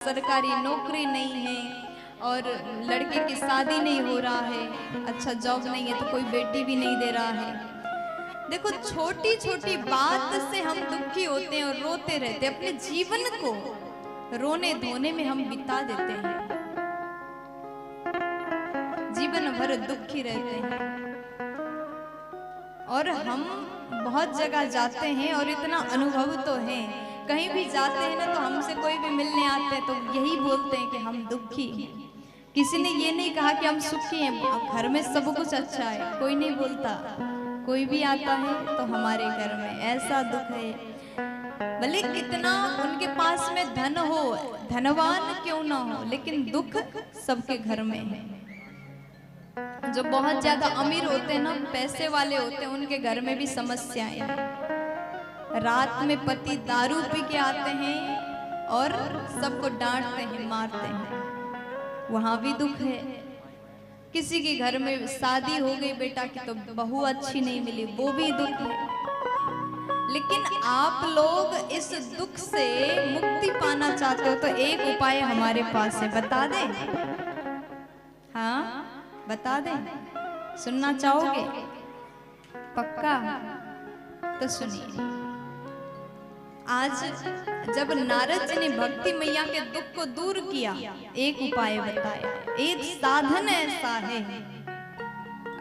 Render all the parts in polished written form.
सरकारी नौकरी नहीं है और लड़के की शादी नहीं हो रहा है, अच्छा जॉब नहीं है तो कोई बेटी भी नहीं दे रहा है। देखो छोटी छोटी बात से हम दुखी होते हैं और रोते रहते हैं, अपने जीवन को रोने धोने में हम बिता देते हैं, जीवन भर दुखी रहते हैं। और हम बहुत जगह जाते हैं और इतना अनुभव तो है, कहीं भी जाते हैं ना तो हमसे कोई भी मिलने आते हैं तो यही बोलते हैं कि हम दुखी हैं। किसी ने ये नहीं कहा कि हम सुखी हैं, घर में सब कुछ अच्छा है, कोई नहीं बोलता। कोई भी आता है तो हमारे घर में ऐसा दुख है, भले कितना उनके पास में धन हो, धनवान क्यों ना हो, लेकिन दुख सबके घर में है। जो बहुत ज्यादा अमीर होते हैं ना, पैसे वाले होते हैं, उनके घर में भी समस्याएं हैं। रात में पति दारू पी के आते हैं और सबको डांटते हैं, मारते हैं, वहां भी दुख है। किसी के घर में शादी हो गई बेटा की तो बहू अच्छी नहीं मिली, वो भी दुख है। लेकिन आप लोग इस दुख से मुक्ति पाना चाहते हो तो एक उपाय हमारे पास है, बता दें? हाँ बता दें? सुनना चाहोगे? पक्का? तो सुनिए। आज जब नारद जी ने भक्ति मैया के दुख को दूर किया, एक उपाय बताया, एक साधन ऐसा है,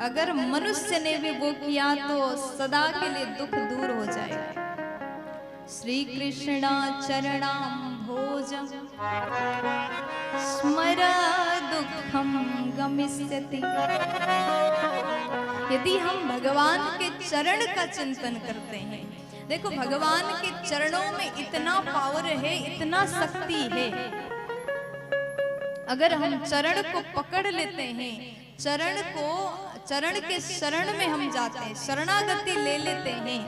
अगर मनुष्य ने भी वो किया तो सदा के लिए दुख दूर हो जाएगा। श्री कृष्ण चरणाम्भोज स्मर दुखम गमिष्यति। यदि हम भगवान के चरण का चिंतन करते हैं, देखो भगवान के चरणों में इतना पावर है, इतना शक्ति है। अगर हम चरण को पकड़ लेते हैं, चरण के शरण में हम जाते हैं, शरणागति ले लेते हैं,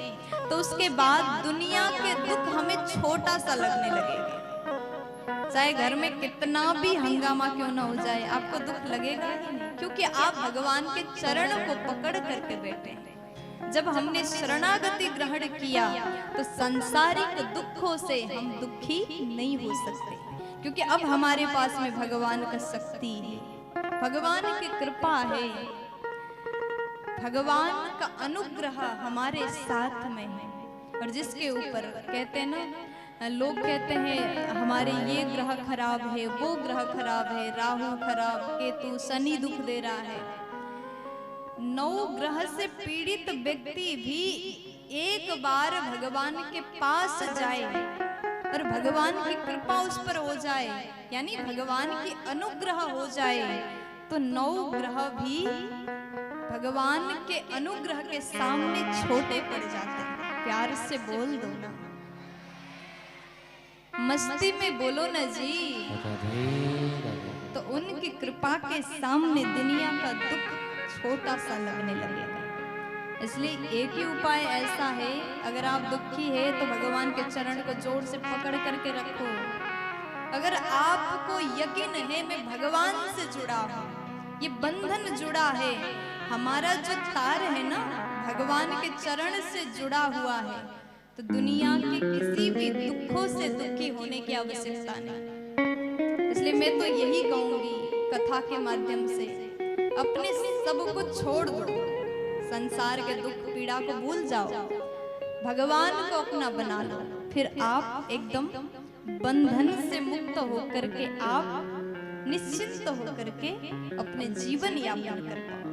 तो उसके बाद दुनिया के दुख हमें छोटा सा लगने लगेगा। चाहे घर में कितना भी हंगामा क्यों ना हो जाए, आपको दुख लगेगा ही नहीं, क्योंकि आप भगवान के चरण को पकड़ करके बैठे हैं। जब हमने शरणागति ग्रहण किया तो सांसारिक दुखों से हम दुखी नहीं हो सकते, क्योंकि अब हमारे पास में भगवान का शक्ति है, भगवान की कृपा है, भगवान का अनुग्रह हमारे साथ में है। और जिसके ऊपर कहते हैं ना, लोग कहते हैं हमारे ये ग्रह खराब है, वो ग्रह खराब है, राहु खराब, केतु, शनि दुख दे रहा है। 9 ग्रह से पीड़ित व्यक्ति भी एक बार भगवान के पास जाए और भगवान की कृपा उस पर हो जाए, यानी भगवान की अनुग्रह हो जाए, तो 9 ग्रह भी भगवान के अनुग्रह के सामने छोटे पड़ जाते हैं। प्यार से बोल दो ना, मस्ती में बोलो ना जी। तो उनकी कृपा के सामने दुनिया का दुख छोटा सा लगने लगेगा। इसलिए एक ही उपाय ऐसा है, अगर आप दुखी है तो भगवान के चरण को जोर से पकड़ करके रखो। अगर आपको यकीन है मैं भगवान से जुड़ा हूँ, ये बंधन जुड़ा है, हमारा जो तार है ना भगवान के चरण से जुड़ा हुआ है, तो दुनिया के किसी भी दुखों से दुखी होने की आवश्यकता नहीं। इसलिए मैं तो यही कहूंगी कथा के माध्यम से, अपने सब कुछ छोड़ दो, संसार के दुख पीड़ा को भूल जाओ, भगवान को अपना बना लो, फिर आप एकदम बंधन से मुक्त होकर के आप निश्चिंत होकर के अपने जीवन यापन कर पाओ।